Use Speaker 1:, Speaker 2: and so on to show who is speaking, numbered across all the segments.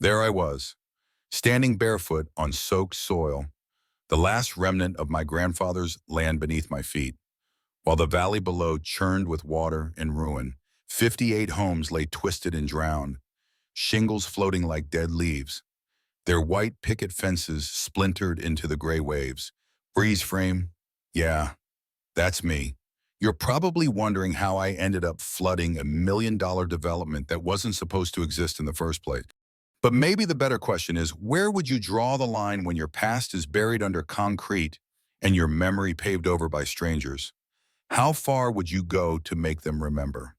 Speaker 1: There I was, standing barefoot on soaked soil, the last remnant of my grandfather's land beneath my feet, while the valley below churned with water and ruin. 58 homes lay twisted and drowned, shingles floating like dead leaves, their white picket fences splintered into the gray waves. Breeze frame? Yeah, that's me. You're probably wondering how I ended up flooding a $1 million development that wasn't supposed to exist in the first place. But maybe the better question is, where would you draw the line when your past is buried under concrete and your memory paved over by strangers? How far would you go to make them remember?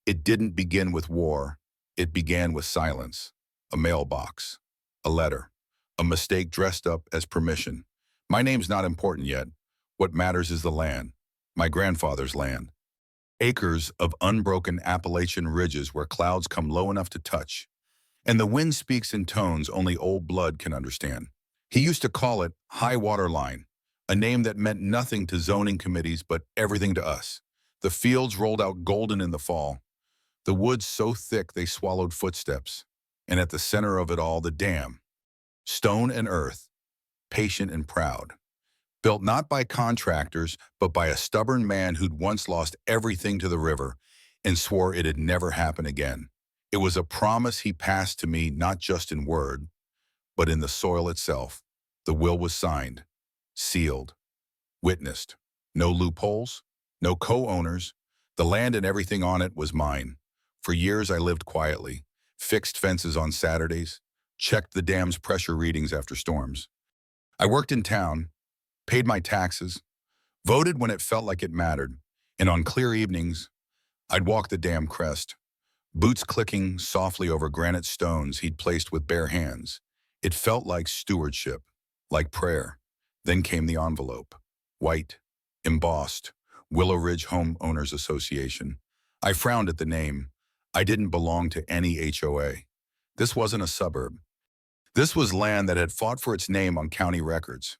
Speaker 1: It didn't begin with war. It began with silence, a mailbox, a letter, a mistake dressed up as permission. My name's not important yet. What matters is the land, my grandfather's land. Acres of unbroken Appalachian ridges where clouds come low enough to touch, and the wind speaks in tones only old blood can understand. He used to call it high water line, a name that meant nothing to zoning committees but everything to us. The fields rolled out golden in the fall, the woods so thick they swallowed footsteps, and at the center of it all, the dam, stone and earth, patient and proud. Built not by contractors, but by a stubborn man who'd once lost everything to the river and swore it'd never happen again. It was a promise he passed to me not just in word, but in the soil itself. The will was signed, sealed, witnessed. No loopholes, no co-owners. The land and everything on it was mine. For years I lived quietly, fixed fences on Saturdays, checked the dam's pressure readings after storms. I worked in town, paid my taxes, voted when it felt like it mattered, and on clear evenings, I'd walk the dam crest, boots clicking softly over granite stones he'd placed with bare hands. It felt like stewardship, like prayer. Then came the envelope, white, embossed, Willow Ridge Homeowners Association. I frowned at the name. I didn't belong to any HOA. This wasn't a suburb. This was land that had fought for its name on county records,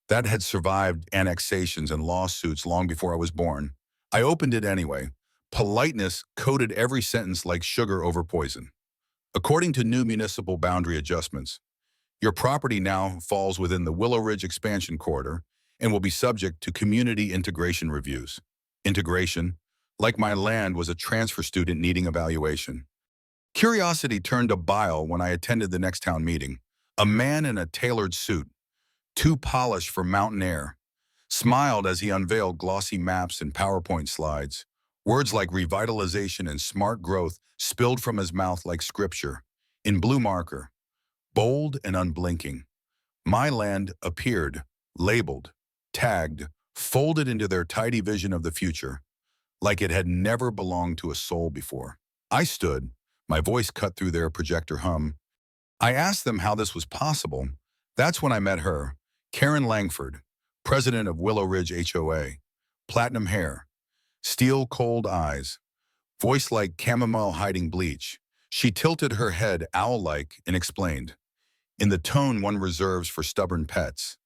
Speaker 1: that had survived annexations and lawsuits long before I was born. I opened it anyway. Politeness coated every sentence like sugar over poison. According to new municipal boundary adjustments, your property now falls within the Willow Ridge Expansion Corridor and will be subject to community integration reviews. Integration, like my land, was a transfer student needing evaluation. Curiosity turned to bile when I attended the next town meeting. A man in a tailored suit, too polished for mountain air, smiled as he unveiled glossy maps and PowerPoint slides. Words like revitalization and smart growth spilled from his mouth like scripture. In blue marker, bold and unblinking, my land appeared, labeled, tagged, folded into their tidy vision of the future, like it had never belonged to a soul before. I stood, my voice cut through their projector hum. I asked them how this was possible. That's when I met her, Karen Langford, president of Willow Ridge HOA, platinum hair, steel-cold eyes, voice like chamomile hiding bleach. She tilted her head owl-like and explained, in the tone one reserves for stubborn pets,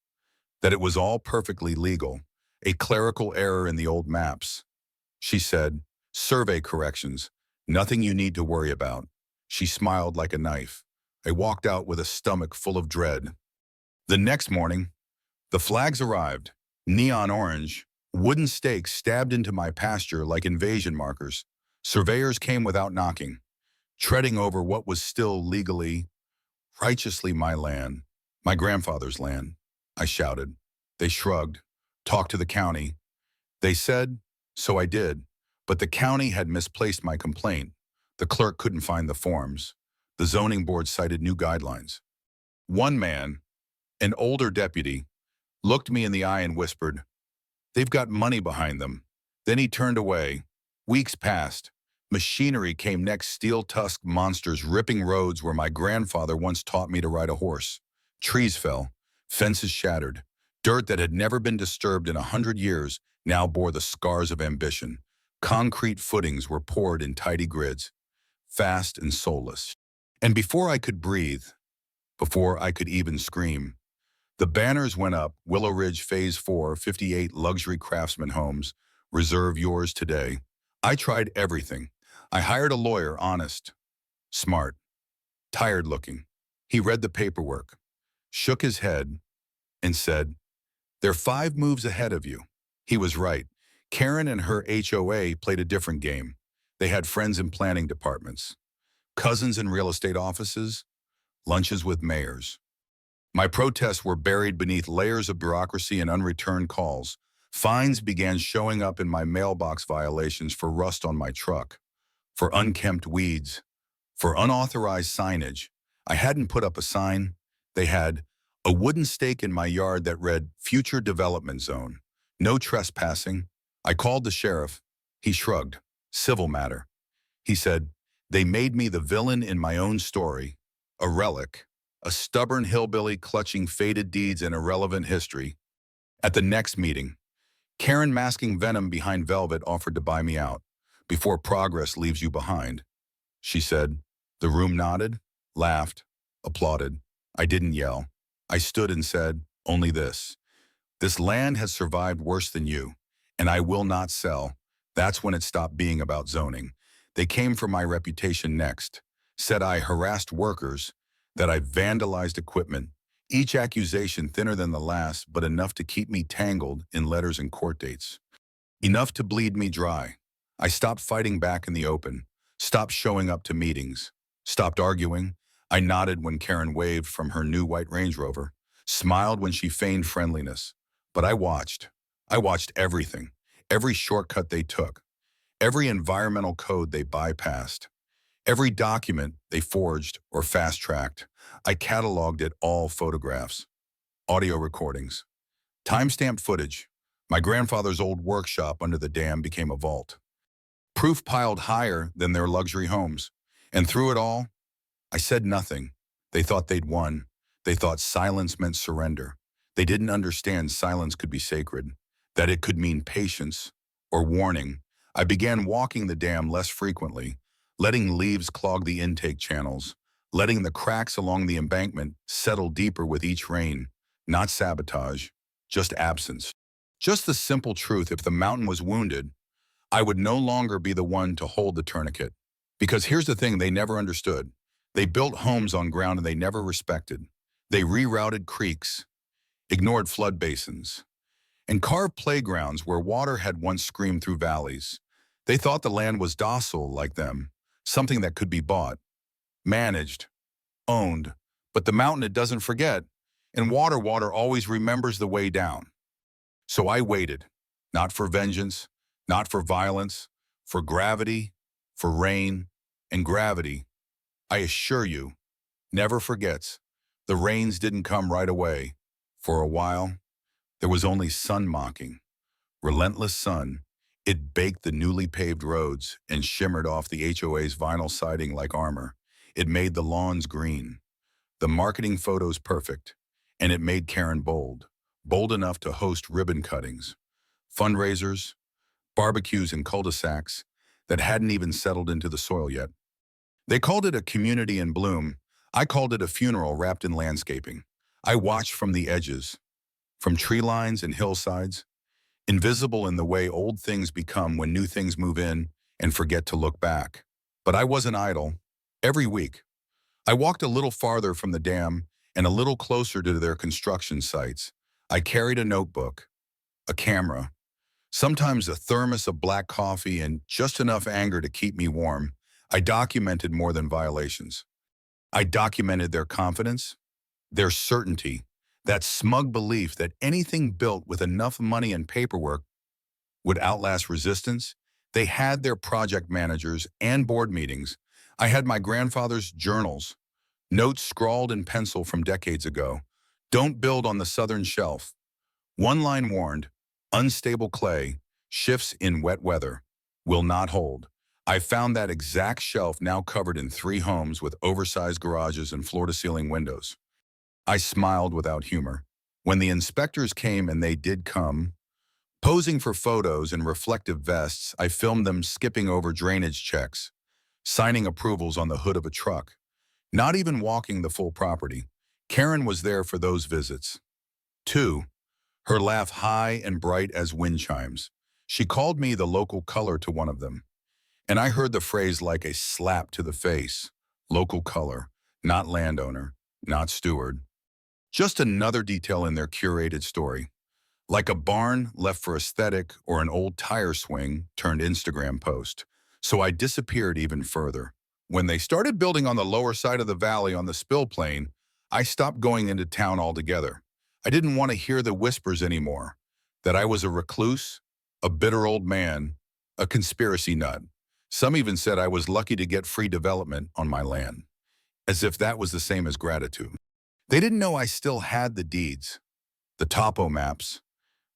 Speaker 1: that it was all perfectly legal, a clerical error in the old maps. She said, survey corrections, nothing you need to worry about. She smiled like a knife. I walked out with a stomach full of dread. The next morning, the flags arrived, neon orange, wooden stakes stabbed into my pasture like invasion markers. Surveyors came without knocking, treading over what was still legally, righteously my land, my grandfather's land. I shouted. They shrugged, talked to the county. They said, so I did, but the county had misplaced my complaint. The clerk couldn't find the forms. The zoning board cited new guidelines. One man, an older deputy, looked me in the eye and whispered, they've got money behind them. Then he turned away. Weeks passed. Machinery came next, steel-tusked monsters ripping roads where my grandfather once taught me to ride a horse. Trees fell, fences shattered. Dirt that had never been disturbed in 100 years now bore the scars of ambition. Concrete footings were poured in tidy grids, fast and soulless. And before I could breathe, before I could even scream, the banners went up, Willow Ridge Phase 4, 58 luxury craftsman homes, reserve yours today. I tried everything. I hired a lawyer, honest, smart, tired looking. He read the paperwork, shook his head, and said, "They're 5 moves ahead of you." He was right. Karen and her HOA played a different game. They had friends in planning departments, cousins in real estate offices, lunches with mayors. My protests were buried beneath layers of bureaucracy and unreturned calls. Fines began showing up in my mailbox, violations for rust on my truck, for unkempt weeds, for unauthorized signage. I hadn't put up a sign. They had a wooden stake in my yard that read Future Development Zone. No trespassing. I called the sheriff. He shrugged. Civil matter. He said, they made me the villain in my own story, a relic, a stubborn hillbilly clutching faded deeds and irrelevant history. At the next meeting, Karen, masking venom behind velvet, offered to buy me out before progress leaves you behind. She said. The room nodded, laughed, applauded. I didn't yell. I stood and said, only this. This land has survived worse than you, and I will not sell. That's when it stopped being about zoning. They came for my reputation next. Said I harassed workers, that I vandalized equipment, each accusation thinner than the last, but enough to keep me tangled in letters and court dates. Enough to bleed me dry. I stopped fighting back in the open, stopped showing up to meetings, stopped arguing. I nodded when Karen waved from her new white Range Rover, smiled when she feigned friendliness. But I watched. I watched everything, every shortcut they took, every environmental code they bypassed, every document they forged or fast-tracked. I cataloged it all: photographs, audio recordings, timestamped footage. My grandfather's old workshop under the dam became a vault. Proof piled higher than their luxury homes. And through it all, I said nothing. They thought they'd won. They thought silence meant surrender. They didn't understand silence could be sacred, that it could mean patience or warning. I began walking the dam less frequently, letting leaves clog the intake channels, letting the cracks along the embankment settle deeper with each rain. Not sabotage, just absence. Just the simple truth: if the mountain was wounded, I would no longer be the one to hold the tourniquet. Because here's the thing they never understood. They built homes on ground and they never respected. They rerouted creeks, ignored flood basins, and carved playgrounds where water had once screamed through valleys. They thought the land was docile like them, something that could be bought, managed, owned. But the mountain, it doesn't forget, and water always remembers the way down. So I waited, not for vengeance, not for violence, for gravity, for rain, and gravity, I assure you, never forgets. The rains didn't come right away. For a while, there was only sun mocking, relentless sun. It baked the newly paved roads and shimmered off the HOA's vinyl siding like armor. It made the lawns green, the marketing photos perfect, and it made Karen bold, bold enough to host ribbon cuttings, fundraisers, barbecues in cul-de-sacs that hadn't even settled into the soil yet. They called it a community in bloom. I called it a funeral wrapped in landscaping. I watched from the edges, from tree lines and hillsides, invisible in the way old things become when new things move in and forget to look back. But I wasn't idle. Every week, I walked a little farther from the dam and a little closer to their construction sites. I carried a notebook, a camera, sometimes a thermos of black coffee, and just enough anger to keep me warm. I documented more than violations. I documented their confidence, their certainty, that smug belief that anything built with enough money and paperwork would outlast resistance. They had their project managers and board meetings. I had my grandfather's journals, notes scrawled in pencil from decades ago. Don't build on the southern shelf. One line warned, unstable clay, shifts in wet weather, will not hold. I found that exact shelf now covered in 3 homes with oversized garages and floor-to-ceiling windows. I smiled without humor. When the inspectors came, and they did come, posing for photos in reflective vests, I filmed them skipping over drainage checks, signing approvals on the hood of a truck, not even walking the full property. Karen was there for those visits. 2, her laugh high and bright as wind chimes. She called me the local color to one of them. And I heard the phrase like a slap to the face. Local color, not landowner, not steward. Just another detail in their curated story. Like a barn left for aesthetic or an old tire swing turned Instagram post. So I disappeared even further. When they started building on the lower side of the valley on the spill plain, I stopped going into town altogether. I didn't want to hear the whispers anymore. That I was a recluse, a bitter old man, a conspiracy nut. Some even said I was lucky to get free development on my land, as if that was the same as gratitude. They didn't know I still had the deeds, the topo maps,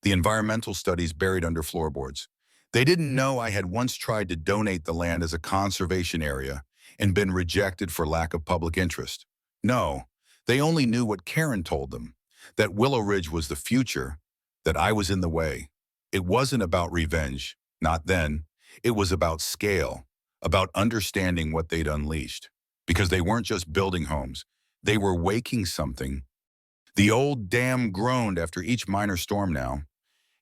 Speaker 1: the environmental studies buried under floorboards. They didn't know I had once tried to donate the land as a conservation area and been rejected for lack of public interest. No, they only knew what Karen told them, that Willow Ridge was the future, that I was in the way. It wasn't about revenge, not then. It was about scale, about understanding what they'd unleashed. Because they weren't just building homes, they were waking something. The old dam groaned after each minor storm now,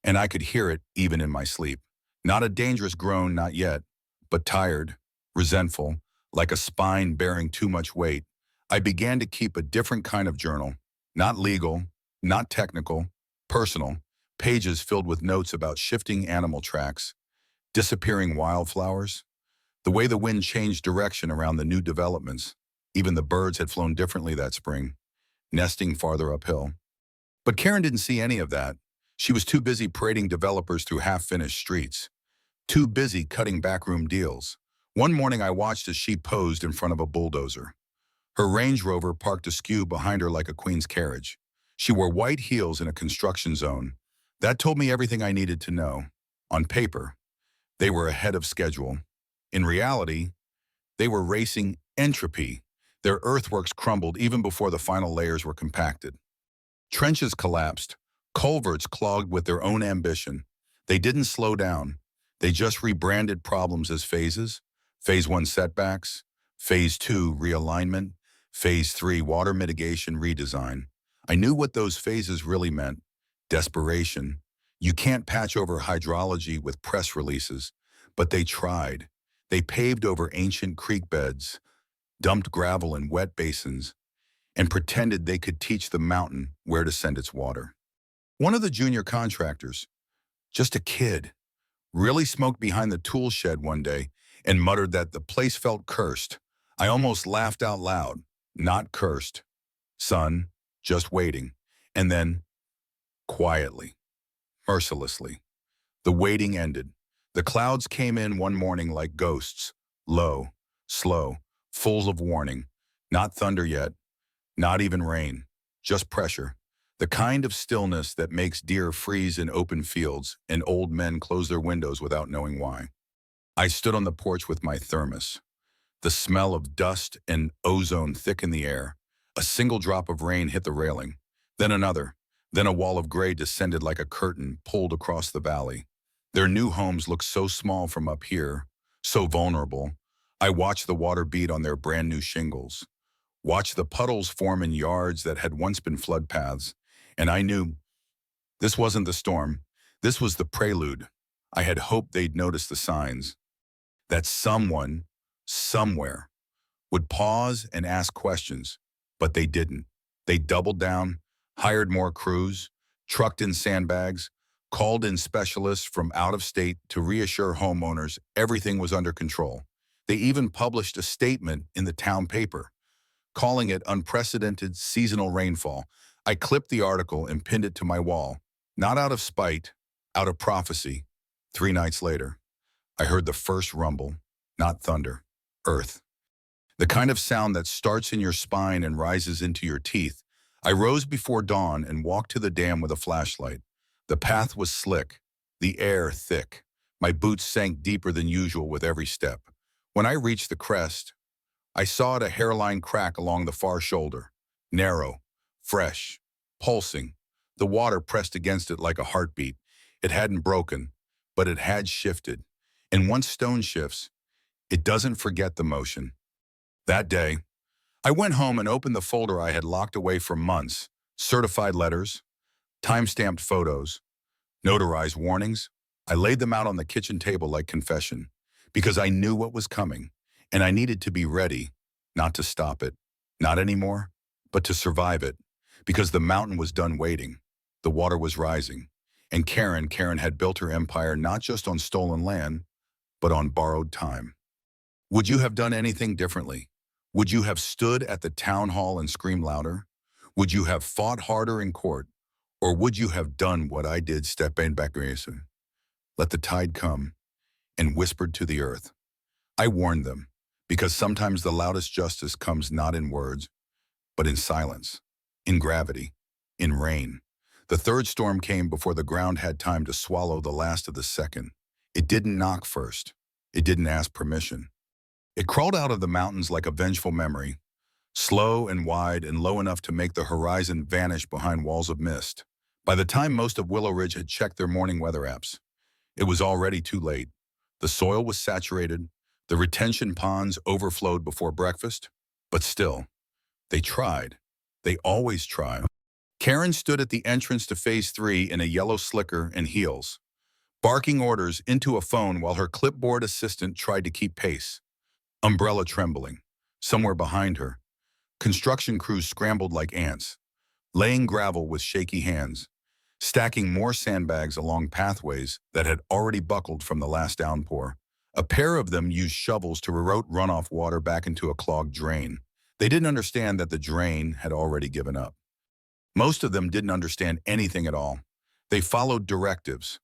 Speaker 1: and I could hear it even in my sleep. Not a dangerous groan, not yet, but tired, resentful, like a spine bearing too much weight. I began to keep a different kind of journal, not legal, not technical, personal, pages filled with notes about shifting animal tracks, disappearing wildflowers, the way the wind changed direction around the new developments. Even the birds had flown differently that spring, nesting farther uphill. But Karen didn't see any of that. She was too busy parading developers through half-finished streets, too busy cutting backroom deals. One morning I watched as she posed in front of a bulldozer. Her Range Rover parked askew behind her like a queen's carriage. She wore white heels in a construction zone. That told me everything I needed to know. On paper, they were ahead of schedule. In reality, they were racing entropy. Their earthworks crumbled even before the final layers were compacted. Trenches collapsed, culverts clogged with their own ambition. They didn't slow down. They just rebranded problems as phases. Phase 1 setbacks, Phase 2 realignment, Phase 3 water mitigation redesign. I knew what those phases really meant. Desperation. You can't patch over hydrology with press releases, but they tried. They paved over ancient creek beds, dumped gravel in wet basins, and pretended they could teach the mountain where to send its water. One of the junior contractors, just a kid, really smoked behind the tool shed one day and muttered that the place felt cursed. I almost laughed out loud. Not cursed. Son, just waiting. And then, quietly, mercilessly, the waiting ended. The clouds came in one morning like ghosts, low, slow, full of warning. Not thunder yet, not even rain, just pressure. The kind of stillness that makes deer freeze in open fields and old men close their windows without knowing why. I stood on the porch with my thermos. The smell of dust and ozone thick in the air. A single drop of rain hit the railing, then another. Then a wall of gray descended like a curtain pulled across the valley. Their new homes looked so small from up here, so vulnerable. I watched the water beat on their brand new shingles, watched the puddles form in yards that had once been flood paths, and I knew this wasn't the storm. This was the prelude. I had hoped they'd notice the signs, that someone, somewhere, would pause and ask questions, but they didn't. They doubled down, hired more crews, trucked in sandbags, called in specialists from out of state to reassure homeowners everything was under control. They even published a statement in the town paper, calling it unprecedented seasonal rainfall. I clipped the article and pinned it to my wall, not out of spite, out of prophecy. 3 nights later, I heard the first rumble, not thunder, earth. The kind of sound that starts in your spine and rises into your teeth. I rose before dawn and walked to the dam with a flashlight. The path was slick, the air thick. My boots sank deeper than usual with every step. When I reached the crest, I saw it a hairline crack along the far shoulder, narrow, fresh, pulsing. The water pressed against it like a heartbeat. It hadn't broken, but it had shifted. And once stone shifts, it doesn't forget the motion. That day, I went home and opened the folder I had locked away for months. Certified letters, time-stamped photos, notarized warnings. I laid them out on the kitchen table like confession, because I knew what was coming, and I needed to be ready, not to stop it. Not anymore, but to survive it, because the mountain was done waiting. The water was rising. And Karen had built her empire not just on stolen land, but on borrowed time. Would you have done anything differently? Would you have stood at the town hall and screamed louder? Would you have fought harder in court? Or would you have done what I did, step in back, let the tide come, and whispered to the earth? I warned them, because sometimes the loudest justice comes not in words, but in silence, in gravity, in rain. The third storm came before the ground had time to swallow the last of the second. It didn't knock first. It didn't ask permission. It crawled out of the mountains like a vengeful memory, slow and wide and low enough to make the horizon vanish behind walls of mist. By the time most of Willow Ridge had checked their morning weather apps, it was already too late. The soil was saturated, the retention ponds overflowed before breakfast, but still, they tried. They always try. Karen stood at the entrance to Phase 3 in a yellow slicker and heels, barking orders into a phone while her clipboard assistant tried to keep pace. Umbrella trembling. Somewhere behind her, construction crews scrambled like ants, laying gravel with shaky hands, stacking more sandbags along pathways that had already buckled from the last downpour. A pair of them used shovels to reroute runoff water back into a clogged drain. They didn't understand that the drain had already given up. Most of them didn't understand anything at all. They followed directives,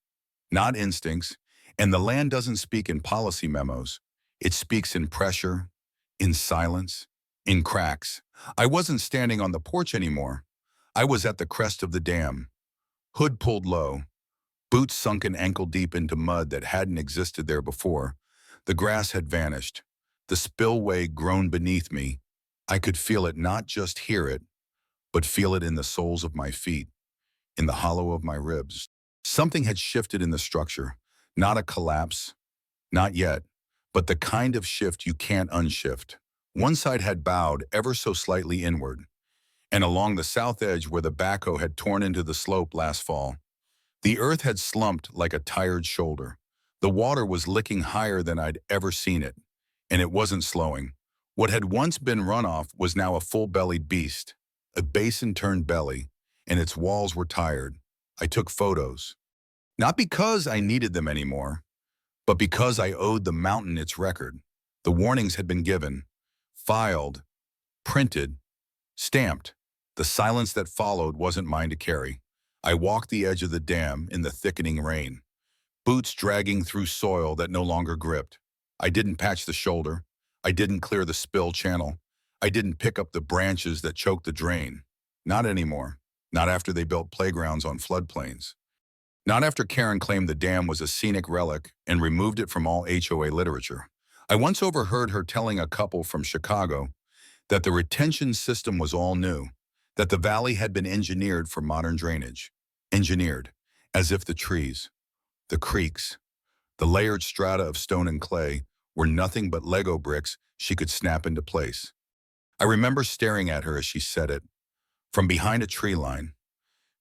Speaker 1: not instincts, and the land doesn't speak in policy memos. It speaks in pressure, in silence, in cracks. I wasn't standing on the porch anymore. I was at the crest of the dam, hood pulled low, boots sunken ankle-deep into mud that hadn't existed there before. The grass had vanished. The spillway groaned beneath me. I could feel it, not just hear it, but feel it in the soles of my feet, in the hollow of my ribs. Something had shifted in the structure. Not a collapse, not yet, but the kind of shift you can't unshift. One side had bowed ever so slightly inward, and along the south edge where the backhoe had torn into the slope last fall, the earth had slumped like a tired shoulder. The water was licking higher than I'd ever seen it, and it wasn't slowing. What had once been runoff was now a full-bellied beast, a basin-turned belly, and its walls were tired. I took photos. Not because I needed them anymore, but because I owed the mountain its record. The warnings had been given, filed, printed, stamped. The silence that followed wasn't mine to carry. I walked the edge of the dam in the thickening rain, boots dragging through soil that no longer gripped. I didn't patch the shoulder. I didn't clear the spill channel. I didn't pick up the branches that choked the drain. Not anymore. Not after they built playgrounds on floodplains. Not after Karen claimed the dam was a scenic relic and removed it from all HOA literature. I once overheard her telling a couple from Chicago that the retention system was all new, that the valley had been engineered for modern drainage. Engineered, as if the trees, the creeks, the layered strata of stone and clay were nothing but Lego bricks she could snap into place. I remember staring at her as she said it, from behind a tree line,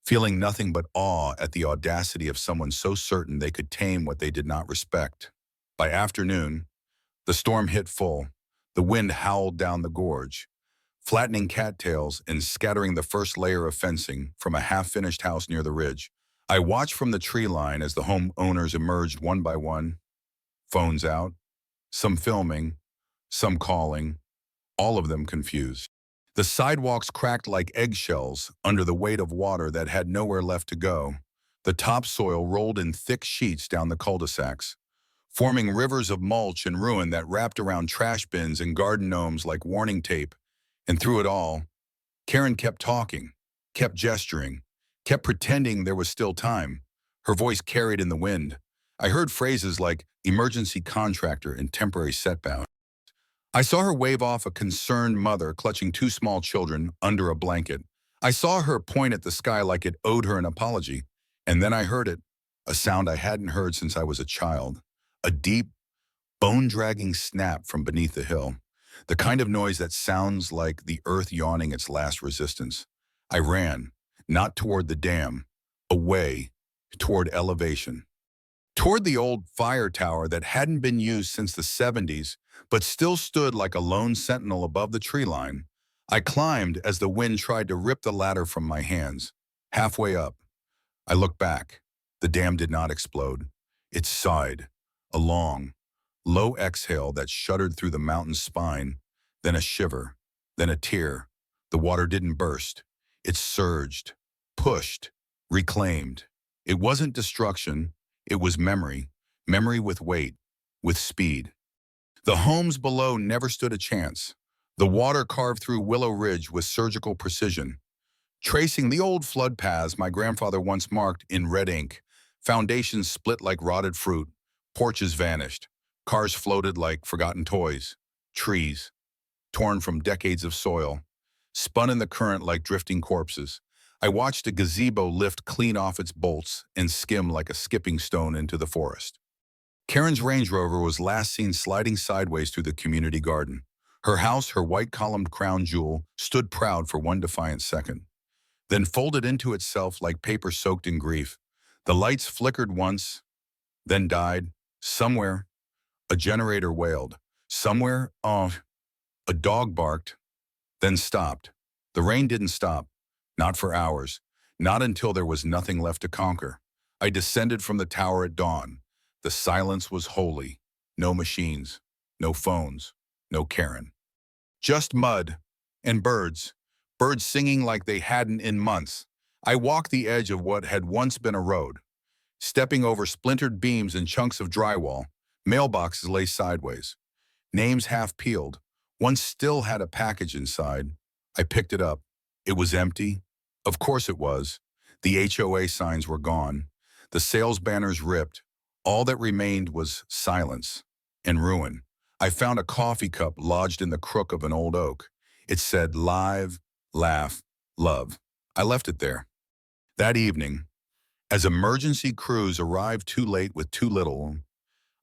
Speaker 1: feeling nothing but awe at the audacity of someone so certain they could tame what they did not respect. By afternoon, the storm hit full. The wind howled down the gorge, flattening cattails and scattering the first layer of fencing from a half-finished house near the ridge. I watched from the tree line as the homeowners emerged one by one, phones out, some filming, some calling, all of them confused. The sidewalks cracked like eggshells under the weight of water that had nowhere left to go. The topsoil rolled in thick sheets down the cul-de-sacs, forming rivers of mulch and ruin that wrapped around trash bins and garden gnomes like warning tape. And through it all, Karen kept talking, kept gesturing, kept pretending there was still time. Her voice carried in the wind. I heard phrases like emergency contractor and temporary setback. I saw her wave off a concerned mother clutching two small children under a blanket. I saw her point at the sky like it owed her an apology. And then I heard it, a sound I hadn't heard since I was a child. A deep, bone-dragging snap from beneath the hill. The kind of noise that sounds like the earth yawning its last resistance. I ran, not toward the dam, away, toward elevation. Toward the old fire tower that hadn't been used since the 70s, but still stood like a lone sentinel above the tree line. I climbed as the wind tried to rip the ladder from my hands. Halfway up, I looked back. The dam did not explode. It sighed, a long, low exhale that shuddered through the mountain's spine, then a shiver, then a tear. The water didn't burst. It surged, pushed, reclaimed. It wasn't destruction, it was memory, memory with weight, with speed. The homes below never stood a chance. The water carved through Willow Ridge with surgical precision, tracing the old flood paths my grandfather once marked in red ink. Foundations split like rotted fruit, porches vanished, cars floated like forgotten toys, trees, torn from decades of soil, spun in the current like drifting corpses. I watched a gazebo lift clean off its bolts and skim like a skipping stone into the forest. Karen's Range Rover was last seen sliding sideways through the community garden. Her house, her white columned crown jewel, stood proud for one defiant second, then folded into itself like paper soaked in grief. The lights flickered once, then died. Somewhere, a generator wailed. Somewhere, a dog barked, then stopped. The rain didn't stop, not for hours, not until there was nothing left to conquer. I descended from the tower at dawn. The silence was holy. No machines, no phones, no Karen. Just mud and birds, birds singing like they hadn't in months. I walked the edge of what had once been a road, stepping over splintered beams and chunks of drywall. Mailboxes lay sideways, names half peeled. One still had a package inside. I picked it up. It was empty. Of course it was. The HOA signs were gone. The sales banners ripped. All that remained was silence and ruin. I found a coffee cup lodged in the crook of an old oak. It said, "Live, laugh, love." I left it there. That evening, as emergency crews arrived too late with too little,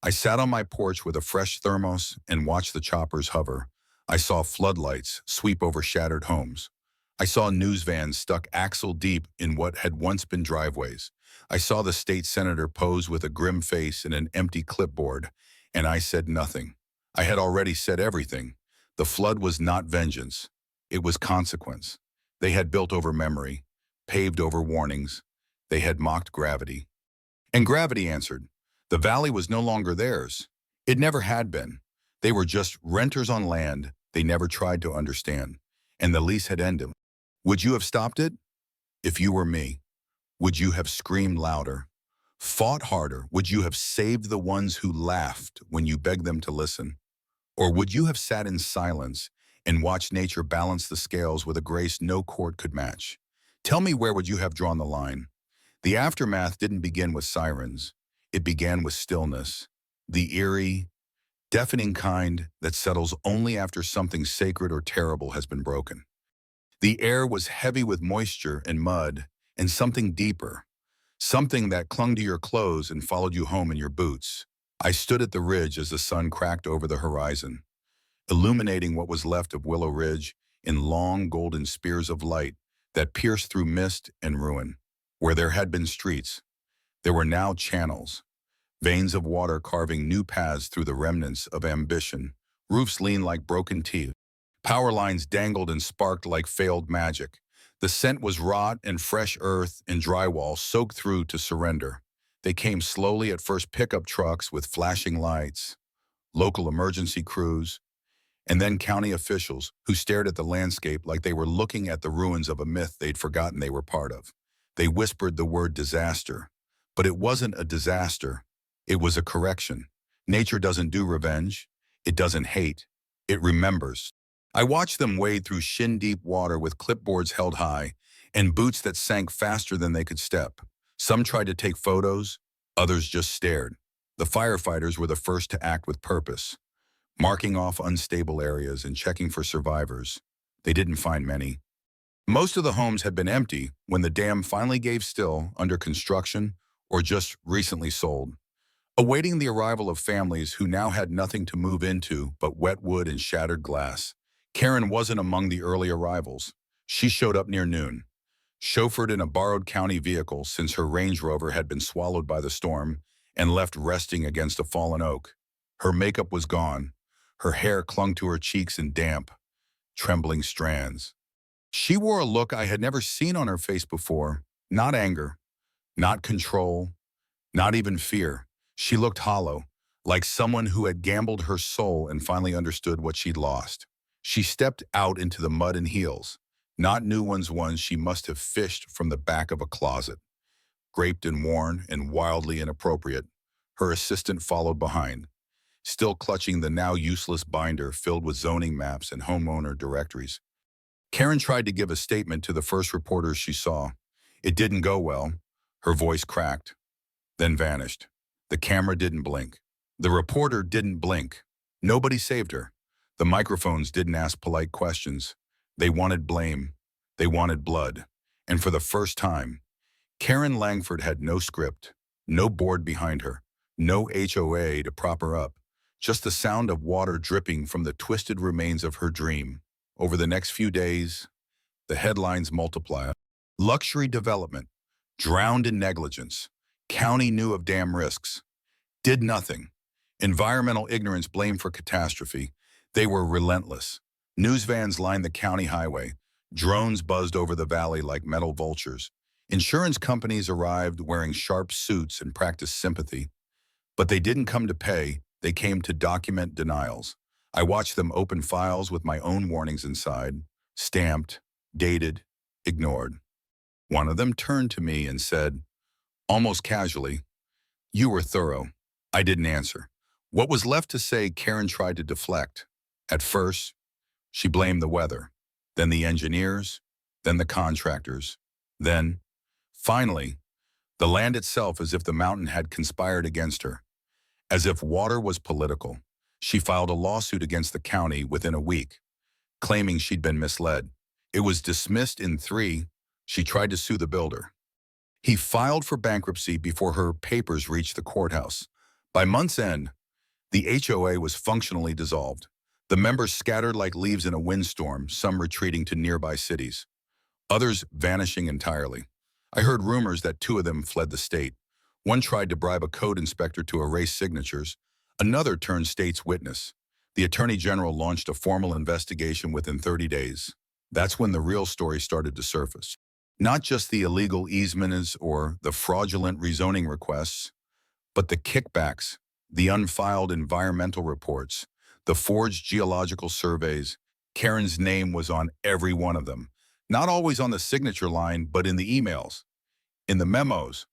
Speaker 1: I sat on my porch with a fresh thermos and watched the choppers hover. I saw floodlights sweep over shattered homes. I saw news vans stuck axle deep in what had once been driveways. I saw the state senator pose with a grim face and an empty clipboard, and I said nothing. I had already said everything. The flood was not vengeance. It was consequence. They had built over memory, paved over warnings. They had mocked gravity. And gravity answered. The valley was no longer theirs. It never had been. They were just renters on land they never tried to understand. And the lease had ended. Would you have stopped it? If you were me, would you have screamed louder, fought harder? Would you have saved the ones who laughed when you begged them to listen? Or would you have sat in silence and watched nature balance the scales with a grace no court could match? Tell me, where would you have drawn the line? The aftermath didn't begin with sirens. It began with stillness, the eerie, deafening kind that settles only after something sacred or terrible has been broken. The air was heavy with moisture and mud, and something deeper, something that clung to your clothes and followed you home in your boots. I stood at the ridge as the sun cracked over the horizon, illuminating what was left of Willow Ridge in long golden spears of light that pierced through mist and ruin. Where there had been streets, there were now channels, veins of water carving new paths through the remnants of ambition. Roofs leaned like broken teeth. Power lines dangled and sparked like failed magic. The scent was rot and fresh earth and drywall soaked through to surrender. They came slowly, at first pickup trucks with flashing lights, local emergency crews, and then county officials who stared at the landscape like they were looking at the ruins of a myth they'd forgotten they were part of. They whispered the word disaster, but it wasn't a disaster. It was a correction. Nature doesn't do revenge. It doesn't hate. It remembers. I watched them wade through shin-deep water with clipboards held high and boots that sank faster than they could step. Some tried to take photos, others just stared. The firefighters were the first to act with purpose, marking off unstable areas and checking for survivors. They didn't find many. Most of the homes had been empty when the dam finally gave, still under construction or just recently sold, awaiting the arrival of families who now had nothing to move into but wet wood and shattered glass. Karen wasn't among the early arrivals. She showed up near noon, chauffeured in a borrowed county vehicle since her Range Rover had been swallowed by the storm and left resting against a fallen oak. Her makeup was gone. Her hair clung to her cheeks in damp, trembling strands. She wore a look I had never seen on her face before. Not anger, not control, not even fear. She looked hollow, like someone who had gambled her soul and finally understood what she'd lost. She stepped out into the mud in heels, not new ones she must have fished from the back of a closet. Draped and worn and wildly inappropriate, her assistant followed behind, still clutching the now useless binder filled with zoning maps and homeowner directories. Karen tried to give a statement to the first reporters she saw. It didn't go well. Her voice cracked, then vanished. The camera didn't blink. The reporter didn't blink. Nobody saved her. The microphones didn't ask polite questions. They wanted blame. They wanted blood. And for the first time, Karen Langford had no script, no board behind her, no HOA to prop her up, just the sound of water dripping from the twisted remains of her dream. Over the next few days, the headlines multiplied. Luxury development, drowned in negligence. County knew of dam risks, did nothing. Environmental ignorance blamed for catastrophe. They were relentless. News vans lined the county highway. Drones buzzed over the valley like metal vultures. Insurance companies arrived wearing sharp suits and practiced sympathy. But they didn't come to pay. They came to document denials. I watched them open files with my own warnings inside, stamped, dated, ignored. One of them turned to me and said, almost casually, "You were thorough." I didn't answer. What was left to say, Karen tried to deflect. At first, she blamed the weather, then the engineers, then the contractors, then, finally, the land itself, as if the mountain had conspired against her, as if water was political. She filed a lawsuit against the county within a week, claiming she'd been misled. It was dismissed in 3. She tried to sue the builder. He filed for bankruptcy before her papers reached the courthouse. By month's end, the HOA was functionally dissolved. The members scattered like leaves in a windstorm, some retreating to nearby cities, others vanishing entirely. I heard rumors that 2 of them fled the state. One tried to bribe a code inspector to erase signatures. Another turned state's witness. The Attorney General launched a formal investigation within 30 days. That's when the real story started to surface. Not just the illegal easements or the fraudulent rezoning requests, but the kickbacks, the unfiled environmental reports, the forged geological surveys. Karen's name was on every one of them. Not always on the signature line, but in the emails, in the memos,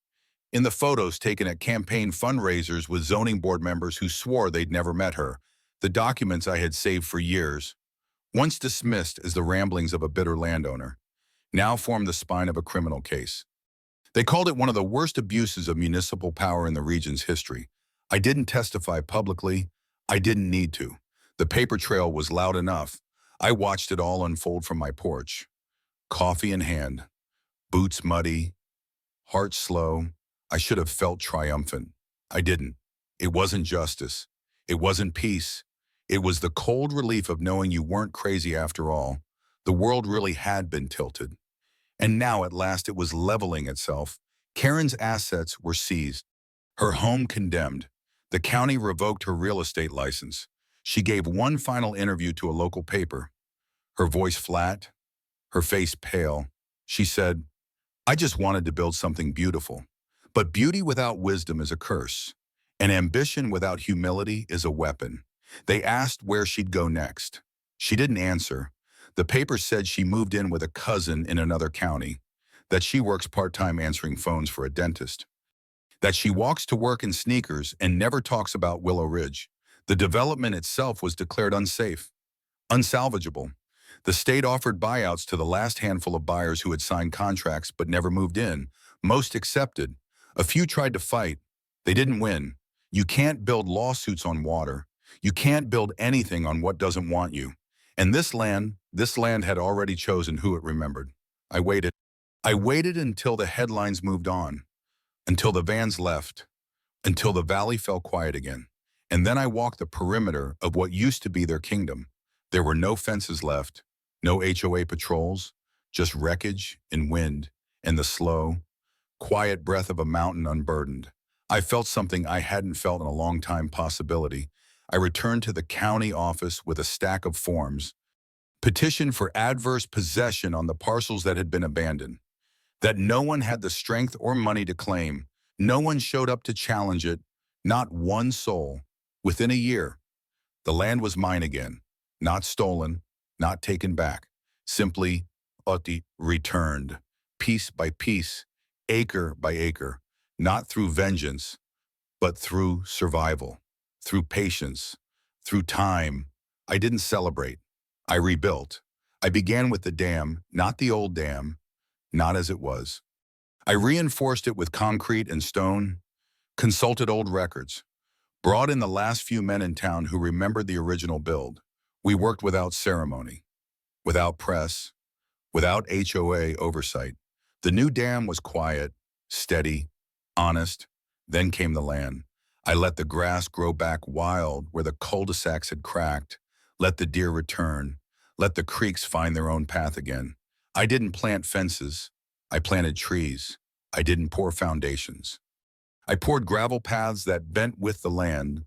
Speaker 1: in the photos taken at campaign fundraisers with zoning board members who swore they'd never met her. The documents I had saved for years, once dismissed as the ramblings of a bitter landowner, now formed the spine of a criminal case. They called it one of the worst abuses of municipal power in the region's history. I didn't testify publicly. I didn't need to. The paper trail was loud enough. I watched it all unfold from my porch. Coffee in hand, boots muddy, heart slow. I should have felt triumphant. I didn't. It wasn't justice. It wasn't peace. It was the cold relief of knowing you weren't crazy after all. The world really had been tilted. And now at last it was leveling itself. Karen's assets were seized. Her home condemned. The county revoked her real estate license. She gave one final interview to a local paper. Her voice flat, her face pale. She said, "I just wanted to build something beautiful. But beauty without wisdom is a curse, and ambition without humility is a weapon." They asked where she'd go next. She didn't answer. The paper said she moved in with a cousin in another county, that she works part-time answering phones for a dentist, that she walks to work in sneakers and never talks about Willow Ridge. The development itself was declared unsafe, unsalvageable. The state offered buyouts to the last handful of buyers who had signed contracts but never moved in. Most accepted. A few tried to fight. They didn't win. You can't build lawsuits on water. You can't build anything on what doesn't want you. And this land had already chosen who it remembered. I waited. I waited until the headlines moved on, until the vans left, until the valley fell quiet again. And then I walked the perimeter of what used to be their kingdom. There were no fences left, no HOA patrols, just wreckage and wind and the slow, quiet breath of a mountain unburdened. I felt something I hadn't felt in a long time, possibility. I returned to the county office with a stack of forms, petitioned for adverse possession on the parcels that had been abandoned, that no one had the strength or money to claim. No one showed up to challenge it, not one soul. Within a year, the land was mine again, not stolen, not taken back, simply returned, piece by piece, acre by acre, not through vengeance, but through survival, through patience, through time. I didn't celebrate. I rebuilt. I began with the dam, not the old dam, not as it was. I reinforced it with concrete and stone, consulted old records, brought in the last few men in town who remembered the original build. We worked without ceremony, without press, without HOA oversight. The new dam was quiet, steady, honest. Then came the land. I let the grass grow back wild where the cul-de-sacs had cracked, let the deer return, let the creeks find their own path again. I didn't plant fences. I planted trees. I didn't pour foundations. I poured gravel paths that bent with the land,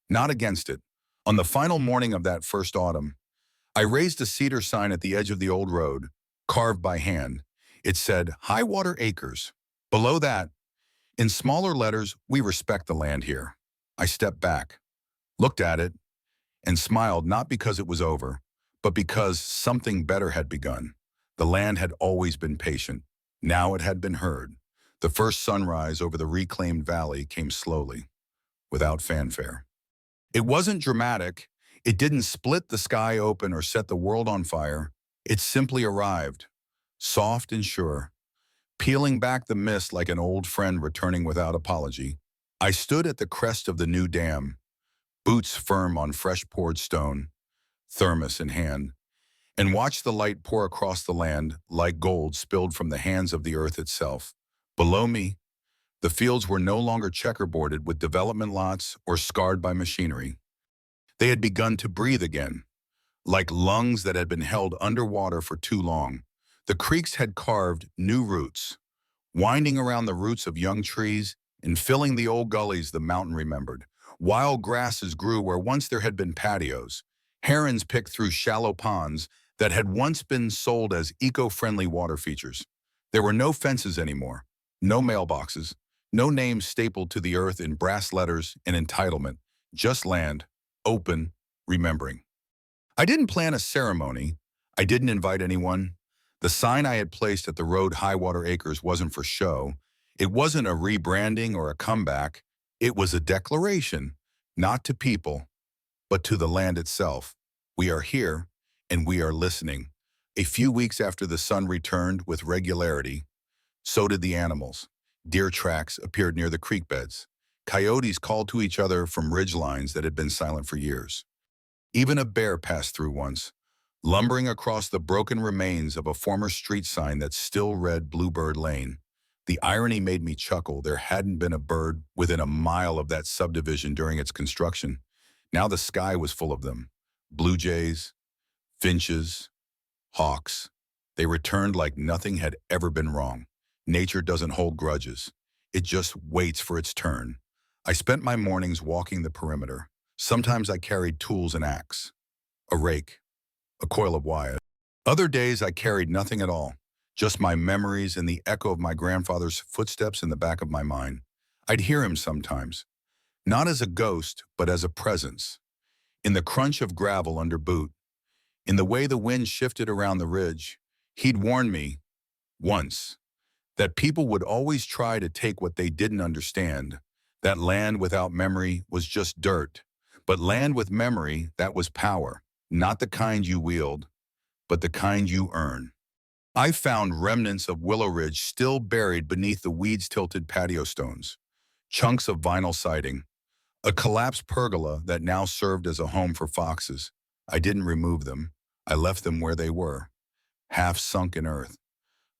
Speaker 1: not against it. On the final morning of that first autumn, I raised a cedar sign at the edge of the old road, carved by hand. It said, High Water Acres. Below that, in smaller letters, we respect the land here. I stepped back, looked at it, and smiled not because it was over, but because something better had begun. The land had always been patient. Now it had been heard. The first sunrise over the reclaimed valley came slowly, without fanfare. It wasn't dramatic. It didn't split the sky open or set the world on fire. It simply arrived, soft and sure, peeling back the mist like an old friend returning without apology. I stood at the crest of the new dam, boots firm on fresh-poured stone, thermos in hand, and watched the light pour across the land like gold spilled from the hands of the earth itself. Below me, the fields were no longer checkerboarded with development lots or scarred by machinery. They had begun to breathe again, like lungs that had been held underwater for too long. The creeks had carved new roots, winding around the roots of young trees and filling the old gullies the mountain remembered. Wild grasses grew where once there had been patios. Herons picked through shallow ponds that had once been sold as eco-friendly water features. There were no fences anymore, no mailboxes, no names stapled to the earth in brass letters and entitlement, just land, open, remembering. I didn't plan a ceremony. I didn't invite anyone. The sign I had placed at the road High Water Acres wasn't for show. It wasn't a rebranding or a comeback. It was a declaration, not to people, but to the land itself. We are here, and we are listening. A few weeks after the sun returned with regularity, so did the animals. Deer tracks appeared near the creek beds. Coyotes called to each other from ridge lines that had been silent for years. Even a bear passed through once, lumbering across the broken remains of a former street sign that still read Bluebird Lane. The irony made me chuckle. There hadn't been a bird within a mile of that subdivision during its construction. Now the sky was full of them. Blue jays, finches, hawks. They returned like nothing had ever been wrong. Nature doesn't hold grudges. It just waits for its turn. I spent my mornings walking the perimeter. Sometimes I carried tools and axe, a rake, a coil of wire. Other days I carried nothing at all, just my memories and the echo of my grandfather's footsteps in the back of my mind. I'd hear him sometimes, not as a ghost, but as a presence. In the crunch of gravel under boot, in the way the wind shifted around the ridge. He'd warned me, once, that people would always try to take what they didn't understand, that land without memory was just dirt, but land with memory, that was power, not the kind you wield, but the kind you earn. I found remnants of Willow Ridge still buried beneath the weeds-tilted patio stones, chunks of vinyl siding, a collapsed pergola that now served as a home for foxes. I didn't remove them. I left them where they were, half sunk in earth,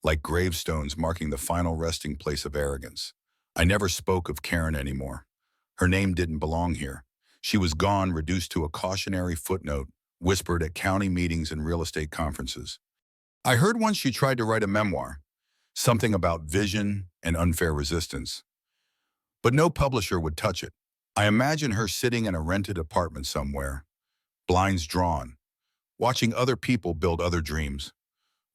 Speaker 1: like gravestones marking the final resting place of arrogance. I never spoke of Karen anymore. Her name didn't belong here. She was gone, reduced to a cautionary footnote, whispered at county meetings and real estate conferences. I heard once she tried to write a memoir, something about vision and unfair resistance. But no publisher would touch it. I imagine her sitting in a rented apartment somewhere, blinds drawn, watching other people build other dreams,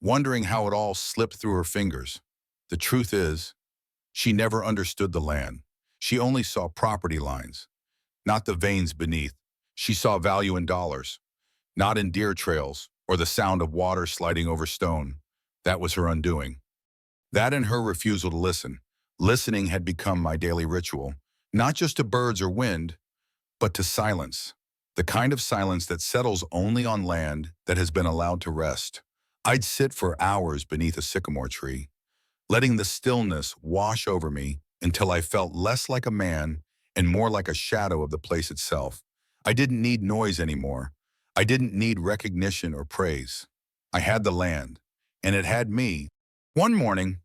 Speaker 1: wondering how it all slipped through her fingers. The truth is, she never understood the land. She only saw property lines, not the veins beneath. She saw value in dollars, not in deer trails or the sound of water sliding over stone. That was her undoing. That and her refusal to listen. Listening had become my daily ritual, not just to birds or wind, but to silence. The kind of silence that settles only on land that has been allowed to rest. I'd sit for hours beneath a sycamore tree, letting the stillness wash over me until I felt less like a man and more like a shadow of the place itself. I didn't need noise anymore. I didn't need recognition or praise. I had the land, and it had me. One morning,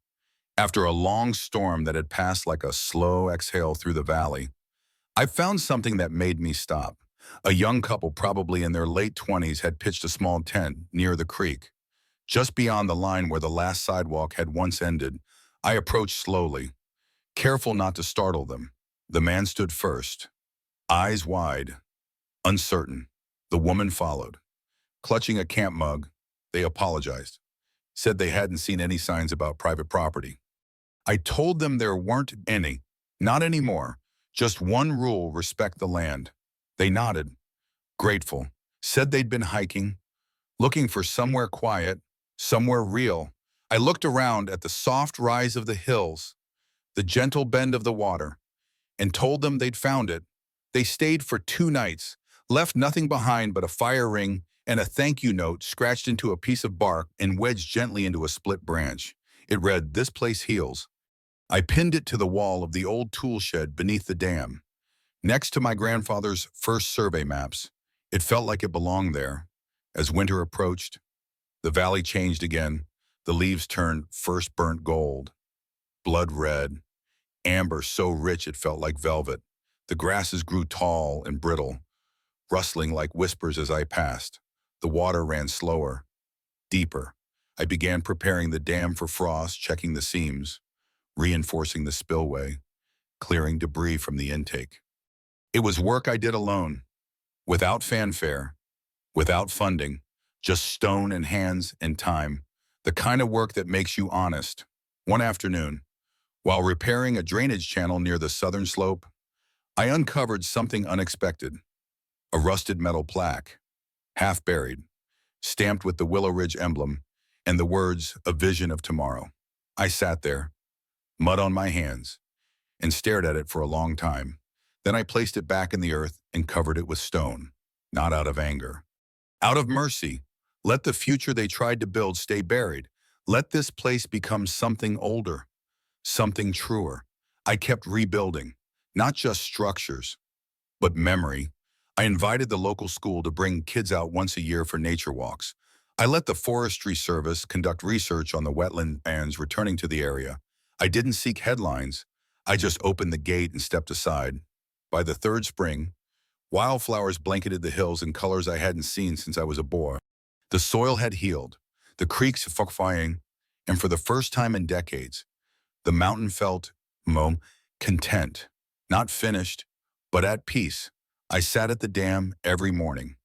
Speaker 1: after a long storm that had passed like a slow exhale through the valley, I found something that made me stop. A young couple, probably in their late 20s, had pitched a small tent near the creek. Just beyond the line where the last sidewalk had once ended, I approached slowly, careful not to startle them. The man stood first, eyes wide, uncertain. The woman followed. Clutching a camp mug, they apologized, said they hadn't seen any signs about private property. I told them there weren't any, not anymore. Just one rule: respect the land. They nodded, grateful, said they'd been hiking, looking for somewhere quiet, somewhere real. I looked around at the soft rise of the hills, the gentle bend of the water, and told them they'd found it. They stayed for 2 nights, left nothing behind but a fire ring and a thank you note scratched into a piece of bark and wedged gently into a split branch. It read, "This place heals." I pinned it to the wall of the old tool shed beneath the dam, next to my grandfather's first survey maps. It felt like it belonged there. As winter approached, the valley changed again. The leaves turned first burnt gold, blood red, amber so rich it felt like velvet. The grasses grew tall and brittle, rustling like whispers as I passed. The water ran slower, deeper. I began preparing the dam for frost, checking the seams, reinforcing the spillway, clearing debris from the intake. It was work I did alone, without fanfare, without funding, just stone and hands and time, the kind of work that makes you honest. One afternoon, while repairing a drainage channel near the southern slope, I uncovered something unexpected: a rusted metal plaque, half buried, stamped with the Willow Ridge emblem and the words, "A vision of tomorrow." I sat there, mud on my hands, and stared at it for a long time. Then I placed it back in the earth and covered it with stone, not out of anger. Out of mercy. Let the future they tried to build stay buried. Let this place become something older, something truer. I kept rebuilding, not just structures, but memory. I invited the local school to bring kids out once a year for nature walks. I let the Forestry Service conduct research on the wetland lands returning to the area. I didn't seek headlines. I just opened the gate and stepped aside. By the third spring, wildflowers blanketed the hills in colors I hadn't seen since I was a boy. The soil had healed, the creeks fructifying, and for the first time in decades, the mountain felt content, not finished, but at peace. I sat at the dam every morning,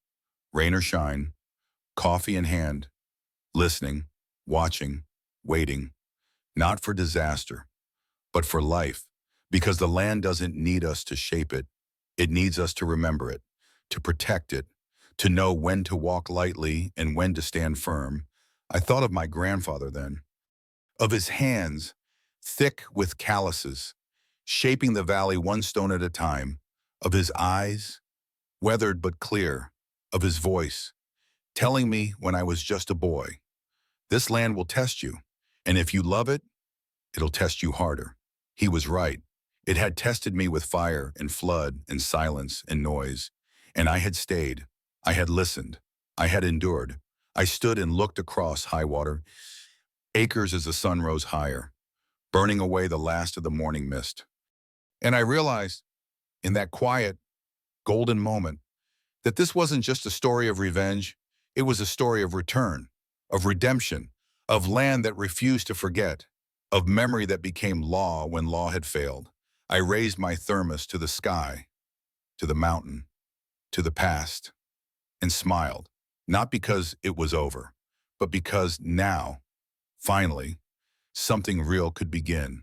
Speaker 1: rain or shine, coffee in hand, listening, watching, waiting, not for disaster, but for life, because the land doesn't need us to shape it. It needs us to remember it, to protect it, to know when to walk lightly and when to stand firm. I thought of my grandfather then, of his hands, thick with calluses, shaping the valley one stone at a time, of his eyes, weathered but clear, of his voice, telling me when I was just a boy, "This land will test you, and if you love it, it'll test you harder." He was right. It had tested me with fire and flood and silence and noise, and I had stayed. I had listened. I had endured. I stood and looked across high water, acres as the sun rose higher, burning away the last of the morning mist. And I realized, in that quiet, golden moment, that this wasn't just a story of revenge. It was a story of return, of redemption, of land that refused to forget, of memory that became law when law had failed. I raised my thermos to the sky, to the mountain, to the past, and smiled. Not because it was over, but because now, finally, something real could begin.